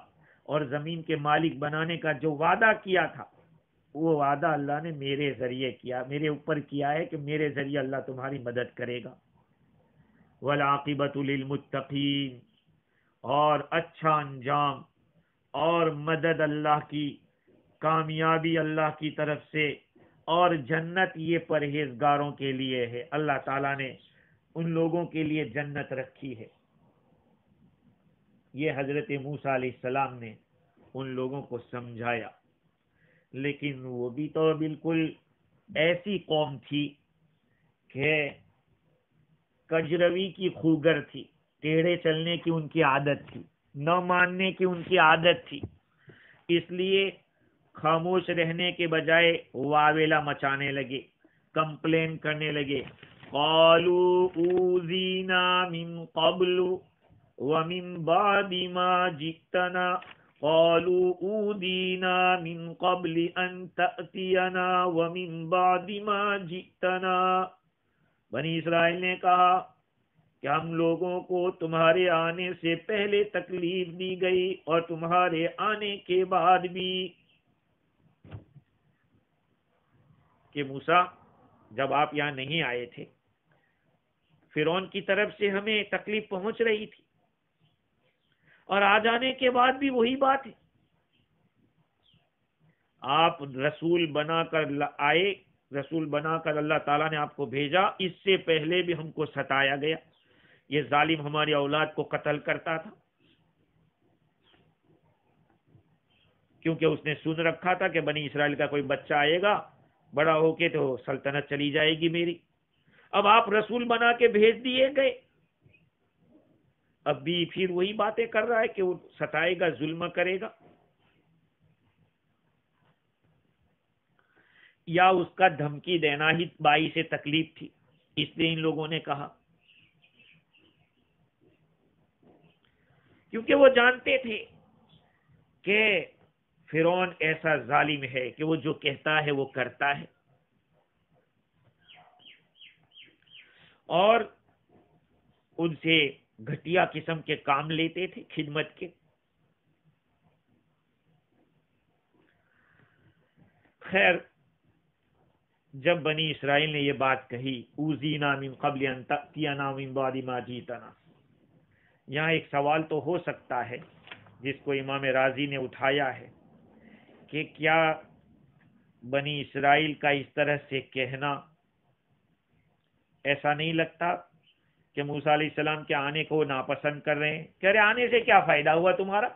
اور زمین کے مالک بنانے کا جو وعدہ کیا تھا، وہ وعدہ اللہ نے میرے ذریعے کیا، میرے اوپر کیا ہے کہ میرے ذریعے اللہ تمہاری مدد کرے گا. والعاقبۃ للمتقین، اور اچھا انجام اور مدد اللہ کی، کامیابی اللہ کی طرف سے، اور جنت یہ پرہیزگاروں کے لیے ہے. اللہ تعالیٰ نے ان لوگوں کے لیے جنت رکھی ہے. یہ حضرت موسیٰ علیہ السلام نے ان لوگوں کو سمجھایا، لیکن وہ بھی تو بالکل ایسی قوم تھی کہ کجروی کی خوگر تھی، ٹیڑھے چلنے کی ان کی عادت تھی، نہ ماننے کی ان کی عادت تھی. اس لیے خاموش رہنے کے بجائے واویلا مچانے لگے، کمپلین کرنے لگے. قالوا اوذینا من قبل ومن بعد ما جئتنا قالوا اوذینا من قبل ان تأتینا ومن بعد ما جئتنا، بنی اسرائیل نے کہا کہ ہم لوگوں کو تمہارے آنے سے پہلے تکلیف دی گئی اور تمہارے آنے کے بعد بھی، کہ موسیٰ جب آپ یہاں نہیں آئے تھے فرعون کی طرف سے ہمیں تکلیف پہنچ رہی تھی، اور آ جانے کے بعد بھی وہی بات ہے، آپ رسول بنا کر آئے، رسول بنا کر اللہ تعالیٰ نے آپ کو بھیجا، اس سے پہلے بھی ہم کو ستایا گیا، یہ ظالم ہماری اولاد کو قتل کرتا تھا، کیونکہ اس نے سن رکھا تھا کہ بنی اسرائیل کا کوئی بچہ آئے گا بڑا ہو کے تو سلطنت چلی جائے گی میری، اب آپ رسول بنا کے بھیج دیے گئے، اب بھی پھر وہی باتیں کر رہا ہے کہ وہ ستائے گا، ظلم کرے گا، یا اس کا دھمکی دینا ہی باعث تکلیف تھی، اس لیے ان لوگوں نے کہا، کیونکہ وہ جانتے تھے کہ فرعون ایسا ظالم ہے کہ وہ جو کہتا ہے وہ کرتا ہے، اور ان سے گھٹیا قسم کے کام لیتے تھے خدمت کے۔ خیر، جب بنی اسرائیل نے یہ بات کہی اوذینا من قبل ان تأتینا من بعد ما جئتنا، یہاں ایک سوال تو ہو سکتا ہے جس کو امام رازی نے اٹھایا ہے کہ کیا بنی اسرائیل کا اس طرح سے کہنا ایسا نہیں لگتا کہ موسیٰ علیہ السلام کے آنے کو ناپسند کر رہے ہیں، کہہ رہے آنے سے کیا فائدہ ہوا تمہارا،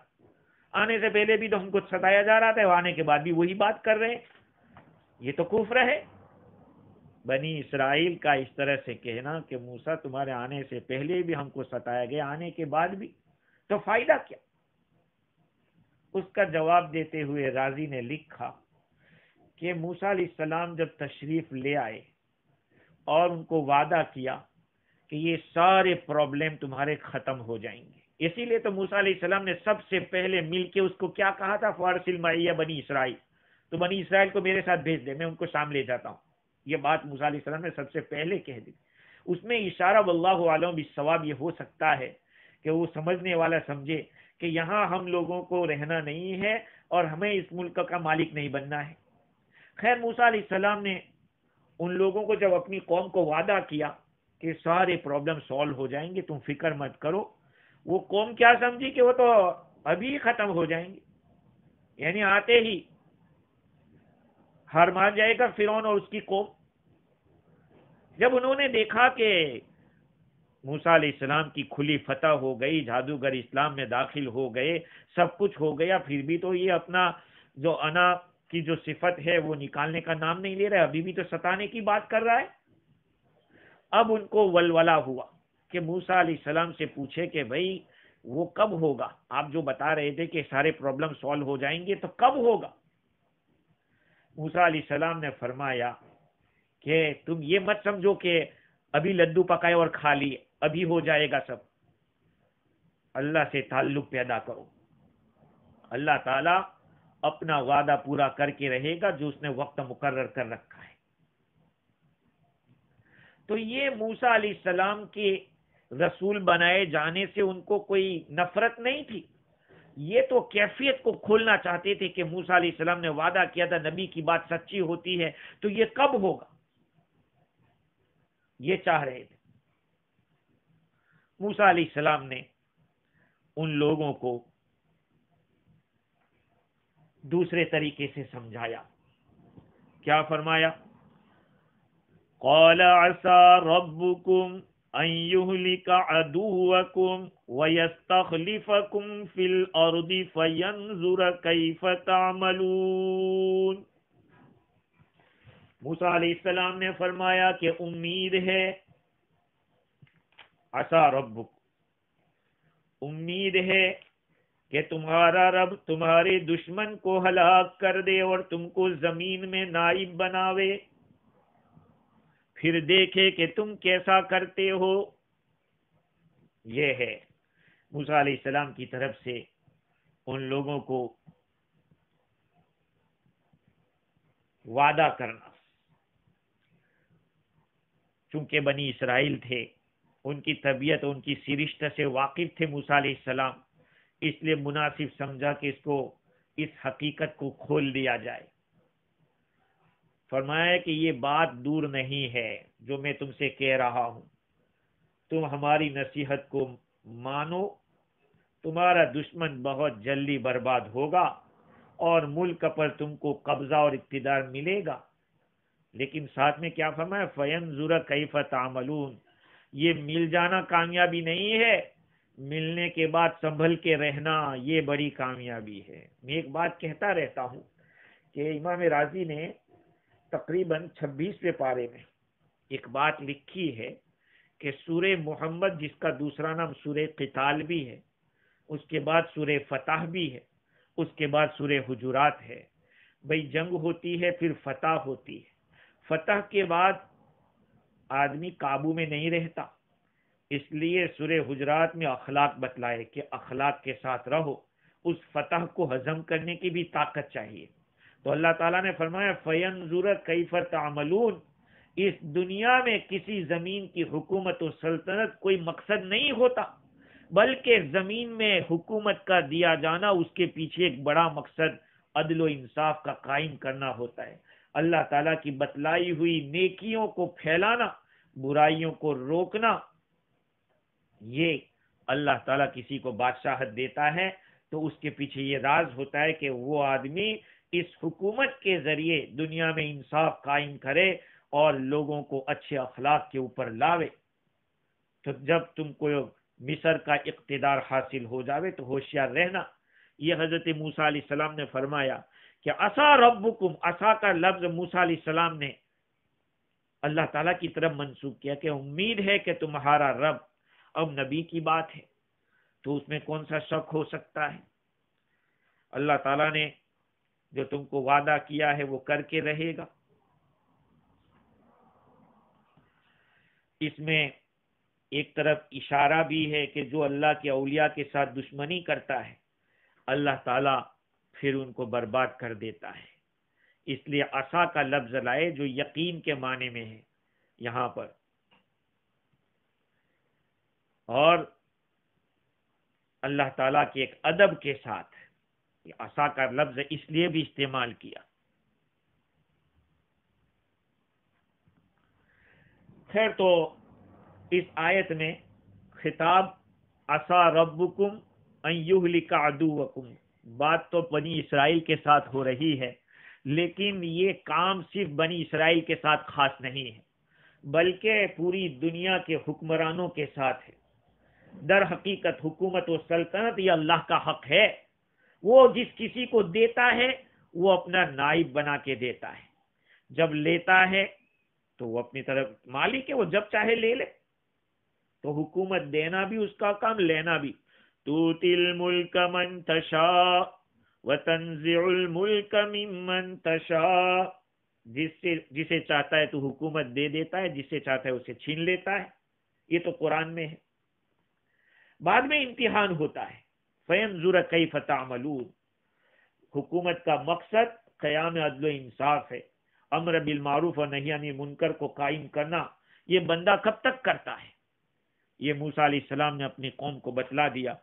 آنے سے پہلے بھی تو ہم کو ستایا جا رہا تھا، آنے کے بعد بھی وہی بات کر رہے ہیں، یہ تو کفر ہے۔ بنی اسرائیل کا اس طرح سے کہنا کہ موسیٰ تمہارے آنے سے پہلے بھی ہم کو ستایا گیا، آنے کے بعد بھی، تو فائدہ کیا؟ اس کا جواب دیتے ہوئے رازی نے لکھا کہ موسیٰ علیہ السلام جب تشریف لے آئے اور ان کو وعدہ کیا کہ یہ سارے پرابلم تمہارے ختم ہو جائیں گے، اسی لیے تو موسیٰ علیہ السلام نے سب سے پہلے مل کے اس کو کیا کہا تھا، فارسل معیہ بنی اسرائیل، تو بنی اسرائیل کو میرے ساتھ بھیج دے، میں ان کو شام لے جاتا ہوں، یہ بات موسیٰ علیہ السلام نے سب سے پہلے کہہ دی۔ اس میں اشارہ واللہ عالم بالصواب یہ ہو سکتا ہے کہ وہ سمجھنے والا سمجھے کہ یہاں ہم لوگوں کو رہنا نہیں ہے اور ہمیں اس ملک کا مالک نہیں بننا ہے۔ خیر، موسیٰ علیہ السلام نے ان لوگوں کو جب اپنی قوم کو وعدہ کیا کہ سارے پرابلم سالو ہو جائیں گے، تم فکر مت کرو، وہ قوم کیا سمجھی کہ وہ تو ابھی ختم ہو جائیں گے، یعنی آتے ہی ہار مان جائے گا فرعون اور اس کی قوم۔ جب انہوں نے دیکھا کہ موسیٰ علیہ السلام کی کھلی فتح ہو گئی، جادوگر اسلام میں داخل ہو گئے، سب کچھ ہو گیا، پھر بھی تو یہ اپنا جو انا کی جو صفت ہے وہ نکالنے کا نام نہیں لے رہا ہے، ابھی بھی تو ستانے کی بات کر رہا ہے۔ اب ان کو ولولہ ہوا کہ موسیٰ علیہ السلام سے پوچھے کہ بھئی وہ کب ہوگا، آپ جو بتا رہے تھے کہ سارے پرابلم سالو ہو جائیں گے تو کب ہوگا؟ موسیٰ علیہ السلام نے فرمایا کہ تم یہ مت سمجھو کہ ابھی لڈو پکائے اور کھا لیے ابھی ہو جائے گا سب، اللہ سے تعلق پیدا کرو، اللہ تعالیٰ اپنا وعدہ پورا کر کے رہے گا جو اس نے وقت مقرر کر رکھا ہے۔ تو یہ موسیٰ علیہ السلام کے رسول بنائے جانے سے ان کو کوئی نفرت نہیں تھی، یہ تو کیفیت کو کھولنا چاہتے تھے کہ موسیٰ علیہ السلام نے وعدہ کیا تھا نبی کی بات سچی ہوتی ہے تو یہ کب ہوگا، یہ چاہ رہے تھے۔ موسیٰ علیہ السلام نے ان لوگوں کو دوسرے طریقے سے سمجھایا، کیا فرمایا؟ قال عسى ربكم ان يهلك عدوكم ويستخلفكم في الارض فينظر كيف تعملون۔ موسیٰ علیہ السلام نے فرمایا کہ امید ہے، عسى ربک، امید ہے کہ تمہارا رب تمہارے دشمن کو ہلاک کر دے اور تم کو زمین میں نائب بناوے، پھر دیکھے کہ تم کیسا کرتے ہو۔ یہ ہے موسیٰ علیہ السلام کی طرف سے ان لوگوں کو وعدہ کرنا، چونکہ بنی اسرائیل تھے، ان کی طبیعت، ان کی سرشت سے واقف تھے موسیٰ علیہ السلام، اس لیے مناسب سمجھا کہ اس حقیقت کو کھول دیا جائے۔ فرمایا کہ یہ بات دور نہیں ہے جو میں تم سے کہہ رہا ہوں، تم ہماری نصیحت کو مانو، تمہارا دشمن بہت جلدی برباد ہوگا اور ملک پر تم کو قبضہ اور اقتدار ملے گا۔ لیکن ساتھ میں کیا فرمایا؟ فَيَنْظُرَ كَيْفَ تَعْمَلُونَ، یہ مل جانا کامیابی نہیں ہے، ملنے کے بعد سنبھل کے رہنا یہ بڑی کامیابی ہے۔ میں ایک بات کہتا رہتا ہوں کہ امام راضی نے تقریباً 26ویں پارے میں ایک بات لکھی ہے کہ سورہ محمد، جس کا دوسرا نام سورہ قتال بھی ہے، اس کے بعد سورہ فتح بھی ہے، اس کے بعد سورہ حجرات ہے۔ بھئی جنگ ہوتی ہے، پھر فتح ہوتی ہے، فتح کے بعد آدمی قابو میں نہیں رہتا، اس لیے سورہ حجرات میں اخلاق بتلائے کہ اخلاق کے ساتھ رہو، اس فتح کو ہضم کرنے کی بھی طاقت چاہیے۔ تو اللہ تعالیٰ نے فرمایا فَيَنْظُرَ كَيْفَ تَعْمَلُونَ، اس دنیا میں کسی زمین کی حکومت و سلطنت کوئی مقصد نہیں ہوتا، بلکہ زمین میں حکومت کا دیا جانا اس کے پیچھے ایک بڑا مقصد عدل و انصاف کا قائم کرنا ہوتا ہے، اللہ تعالیٰ کی بتلائی ہوئی نیکیوں کو پھیلانا، برائیوں کو روکنا۔ یہ اللہ تعالیٰ کسی کو بادشاہت دیتا ہے تو اس کے پیچھے یہ راز ہوتا ہے کہ وہ آدمی اس حکومت کے ذریعے دنیا میں انصاف قائم کرے اور لوگوں کو اچھے اخلاق کے اوپر لاوے۔ تو جب تم کو مصر کا اقتدار حاصل ہو جاوے تو ہوشیار رہنا۔ یہ حضرت موسیٰ علیہ السلام نے فرمایا کہ عصا ربکم، عصا کا لفظ موسیٰ علیہ السلام نے اللہ تعالیٰ کی طرف منسوخ کیا کہ امید ہے کہ تمہارا رب، اب نبی کی بات ہے تو اس میں کون سا شک ہو سکتا ہے؟ اللہ تعالیٰ نے جو تم کو وعدہ کیا ہے وہ کر کے رہے گا۔ اس میں ایک طرف اشارہ بھی ہے کہ جو اللہ کے اولیاء کے ساتھ دشمنی کرتا ہے اللہ تعالیٰ پھر ان کو برباد کر دیتا ہے، اس لیے عصا کا لفظ لائے جو یقین کے معنی میں ہے یہاں پر، اور اللہ تعالیٰ کے ایک ادب کے ساتھ عصا کا لفظ اس لیے بھی استعمال کیا۔ خیر، تو اس آیت میں خطاب عصا ربکم ان یہلک عدوکم، بات تو بنی اسرائیل کے ساتھ ہو رہی ہے، لیکن یہ کام صرف بنی اسرائیل کے ساتھ خاص نہیں ہے بلکہ پوری دنیا کے حکمرانوں کے ساتھ ہے۔ در حقیقت حکومت و سلطنت یہ اللہ کا حق ہے، وہ جس کسی کو دیتا ہے وہ اپنا نائب بنا کے دیتا ہے، جب لیتا ہے تو وہ اپنی طرف مالک ہے، وہ جب چاہے لے لے۔ تو حکومت دینا بھی اس کا کام، لینا بھی۔ تُؤْتِي الْمُلْكَ مَنْ تَشَاءُ وَتَنْزِعُ الْمُلْكَ مِمَّنْ تَشَاءُ، جسے چاہتا ہے تو حکومت دے دیتا ہے، جسے چاہتا ہے اسے چھین لیتا ہے۔ یہ تو قرآن میں ہے۔ بعد میں امتحان ہوتا ہے، فَيَنْظُرَ كَيْفَ تَعْمَلُونَ، حکومت کا مقصد قیام عدل و انصاف ہے، امر بالمعروف اور نہی عن المنکر کو قائم کرنا۔ یہ بندہ کب تک کرتا ہے؟ یہ موسیٰ علیہ السلام نے اپنی قوم کو بتلا دیا۔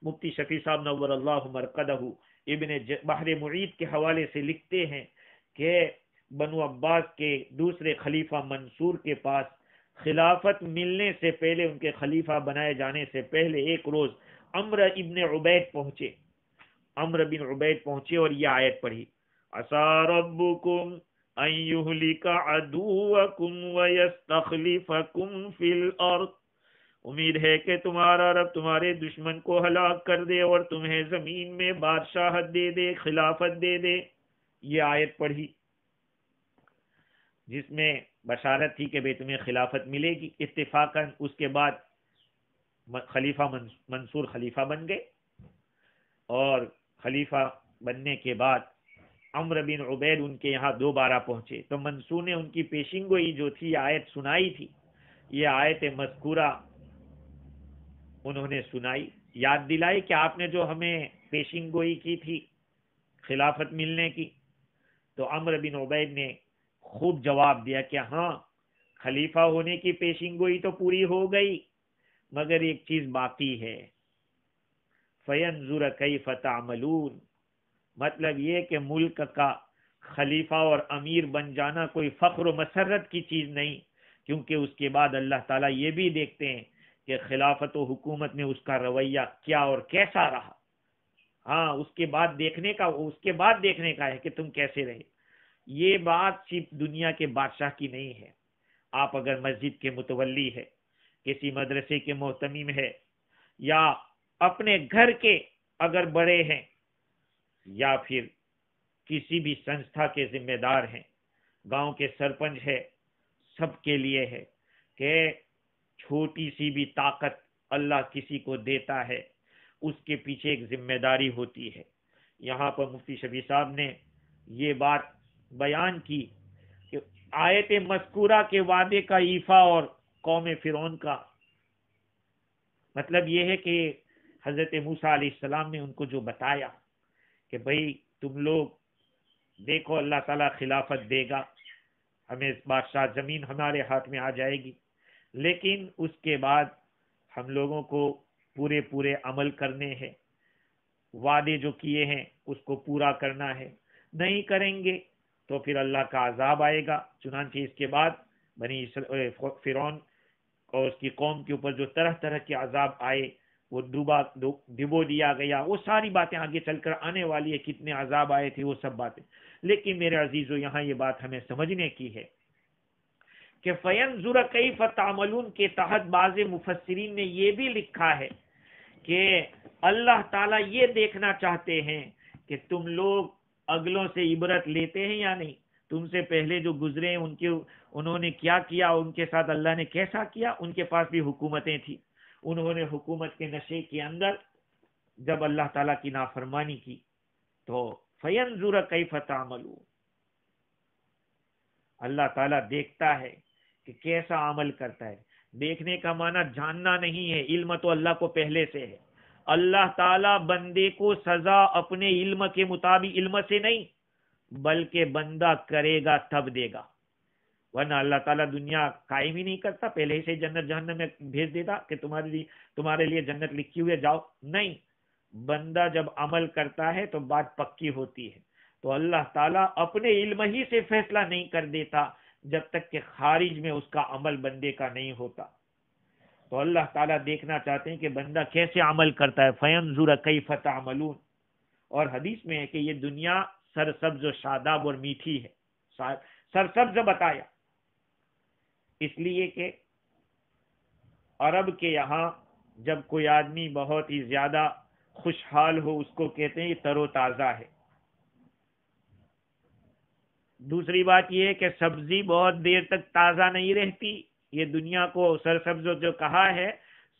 مفتی شفیع صاحب نور اللہ مرقدہ ابن بحر معید کے حوالے سے لکھتے ہیں کہ بنو عباس کے دوسرے خلیفہ منصور کے پاس خلافت ملنے سے پہلے، ان کے خلیفہ بنائے جانے سے پہلے ایک روز عمرو بن عبید پہنچے اور یہ آیت پڑھی، عسى ربكم ان يهلك عدوكم ويستخلفكم في الارض، امید ہے کہ تمہارا رب تمہارے دشمن کو ہلاک کر دے اور تمہیں زمین میں بادشاہت دے دے، خلافت دے دے۔ یہ آیت پڑھی جس میں بشارت تھی کہ بھئی تمہیں خلافت ملے گی۔ اتفاقاً اس کے بعد خلیفہ منصور خلیفہ بن گئے، اور خلیفہ بننے کے بعد عمرو بن عبید ان کے یہاں دوبارہ پہنچے تو منصور نے ان کی پیشین گوئی جو تھی آیت سنائی تھی۔ یہ آیت مذکورہ انہوں نے سنائی، یاد دلائی کہ آپ نے جو ہمیں پیشین گوئی کی تھی خلافت ملنے کی. تو عمرو بن عبید نے خوب جواب دیا کہ ہاں، خلیفہ ہونے کی پیشین گوئی تو پوری ہو گئی، مگر ایک چیز باقی ہے. فَيَنْظُرَ كَيْفَ تَعْمَلُونَ، مطلب یہ کہ ملک کا خلیفہ اور امیر بن جانا کوئی فخر و مسرت کی چیز نہیں، کیونکہ اس کے بعد اللہ تعالیٰ یہ بھی دیکھتے ہیں کہ خلافت و حکومت میں اس کا رویہ کیا اور کیسا رہا. ہاں، اس کے بعد دیکھنے کا ہے کہ تم کیسے رہے. یہ بات صرف دنیا کے بادشاہ کی نہیں ہے. آپ اگر مسجد کے متولی ہے، کسی مدرسے کے محتمم ہے، یا اپنے گھر کے اگر بڑے ہیں، یا پھر کسی بھی سنستھا کے ذمہ دار ہیں، گاؤں کے سرپنچ ہے، سب کے لیے ہے کہ چھوٹی سی بھی طاقت اللہ کسی کو دیتا ہے، اس کے پیچھے ایک ذمہ داری ہوتی ہے. یہاں پر مفتی شفیع صاحب نے یہ بات بیان کی کہ آیت مذکورہ کے وعدے کا ایفا اور قوم فرعون کا مطلب یہ ہے کہ حضرت موسیٰ علیہ السلام نے ان کو جو بتایا کہ بھئی تم لوگ دیکھو، اللہ تعالیٰ خلافت دے گا، ہمیں بادشاہ زمین ہمارے ہاتھ میں آ جائے گی، لیکن اس کے بعد ہم لوگوں کو پورے عمل کرنے ہیں، وعدے جو کیے ہیں اس کو پورا کرنا ہے. نہیں کریں گے تو پھر اللہ کا عذاب آئے گا. چنانچہ اس کے بعد بنی فرعون اور اس کی قوم کے اوپر جو طرح طرح کے عذاب آئے، وہ ڈبو دیا گیا. وہ ساری باتیں آگے چل کر آنے والی ہے، کتنے عذاب آئے تھے وہ سب باتیں. لیکن میرے عزیزو، یہاں یہ بات ہمیں سمجھنے کی ہے کہ فَيَنْظُرَ كَيْفَ تَعْمَلُونَ کے تحت بعض مفسرین نے یہ بھی لکھا ہے کہ اللہ تعالیٰ یہ دیکھنا چاہتے ہیں کہ تم لوگ اگلوں سے عبرت لیتے ہیں یا نہیں. تم سے پہلے جو گزرے انہوں نے کیا کیا، ان کے ساتھ اللہ نے کیسا کیا. ان کے پاس بھی حکومتیں تھی، انہوں نے حکومت کے نشے کے اندر جب اللہ تعالیٰ کی نافرمانی کی تو فَيَنْظُرَ كَيْفَ تَعْمَلُونَ، اللہ تعالیٰ دیکھتا ہے کہ کیسا عمل کرتا ہے. دیکھنے کا معنی جاننا نہیں ہے، علم تو اللہ کو پہلے سے ہے. اللہ تعالیٰ بندے کو سزا اپنے علم کے مطابق، علم سے نہیں بلکہ بندہ کرے گا تب دے گا. ورنہ اللہ تعالیٰ دنیا قائم ہی نہیں کرتا، پہلے ہی سے جنت جہنم میں بھیج دیتا کہ تمہارے لیے جنت لکھی ہوئی ہے، جاؤ. نہیں، بندہ جب عمل کرتا ہے تو بات پکی ہوتی ہے. تو اللہ تعالیٰ اپنے علم ہی سے فیصلہ نہیں کر دیتا جب تک کہ خارج میں اس کا عمل بندے کا نہیں ہوتا. تو اللہ تعالیٰ دیکھنا چاہتے ہیں کہ بندہ کیسے عمل کرتا ہے. فَيَنْظُرَ كَيْفَ تَعْمَلُونَ. اور حدیث میں ہے کہ یہ دنیا سرسبز و شاداب اور میٹھی ہے. سرسبز بتایا اس لیے کہ عرب کے یہاں جب کوئی آدمی بہت ہی زیادہ خوشحال ہو اس کو کہتے ہیں یہ تر و تازہ ہے. دوسری بات یہ ہے کہ سبزی بہت دیر تک تازہ نہیں رہتی. یہ دنیا کو سرسبز جو کہا ہے،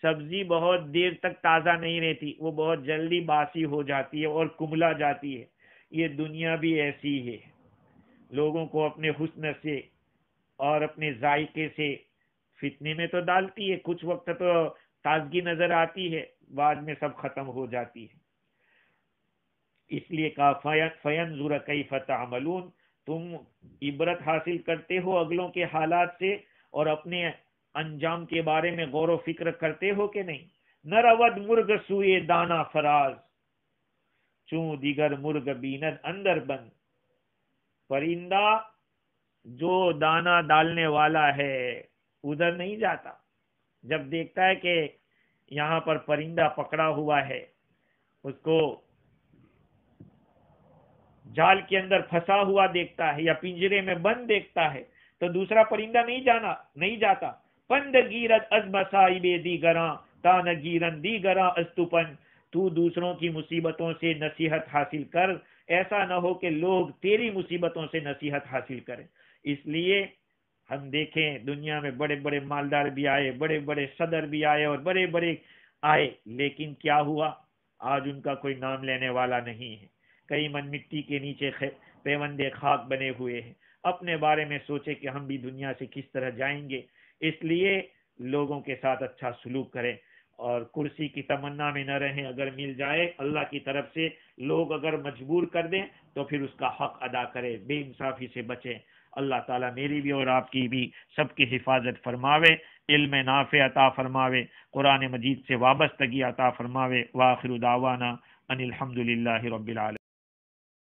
سبزی بہت دیر تک تازہ نہیں رہتی، وہ بہت جلدی باسی ہو جاتی ہے اور کملا جاتی ہے. یہ دنیا بھی ایسی ہے، لوگوں کو اپنے حسن سے اور اپنے ذائقے سے فتنے میں تو ڈالتی ہے. کچھ وقت تو تازگی نظر آتی ہے، بعد میں سب ختم ہو جاتی ہے. اس لیے کہا فَيَنْظُرَ كَيْفَ تَعْمَلُونَ. تم عبرت حاصل کرتے ہو اگلوں کے حالات سے اور اپنے انجام کے بارے میں غور و فکر کرتے ہو کہ نہیں. نہ رود مرغ سوئے دانا فراز، چوں دیگر مرغ بیند اندر بند. پرندہ جو دانا ڈالنے والا ہے ادھر نہیں جاتا. جب دیکھتا ہے کہ یہاں پر پرندہ پکڑا ہوا ہے، اس کو جال کے اندر پھنسا ہوا دیکھتا ہے یا پنجرے میں بند دیکھتا ہے تو دوسرا پرندہ نہیں جاتا. پند گیرت از مصائب دیگراں تا نگیرن دیگراں از تو پند. تو دوسروں کی مصیبتوں سے نصیحت حاصل کر، ایسا نہ ہو کہ لوگ تیری مصیبتوں سے نصیحت حاصل کریں. اس لیے ہم دیکھیں دنیا میں بڑے بڑے مالدار بھی آئے، بڑے بڑے صدر بھی آئے اور بڑے بڑے آئے، لیکن کیا ہوا؟ آج ان کا کوئی نام لینے والا نہیں ہے. کئی من مٹی کے نیچے پیوندے خاک بنے ہوئے ہیں. اپنے بارے میں سوچے کہ ہم بھی دنیا سے کس طرح جائیں گے. اس لیے لوگوں کے ساتھ اچھا سلوک کریں. اور کرسی کی تمنا میں نہ رہیں. اگر مل جائے اللہ کی طرف سے، لوگ اگر مجبور کر دیں تو پھر اس کا حق ادا کرے، بے انصافی سے بچیں. اللہ تعالیٰ میری بھی اور آپ کی بھی سب کی حفاظت فرماوے، علم نافع عطا فرماوے، قرآن مجید سے وابستگی عطا فرماوے. وآخر دعوانا ان الحمد للہ رب العالمین.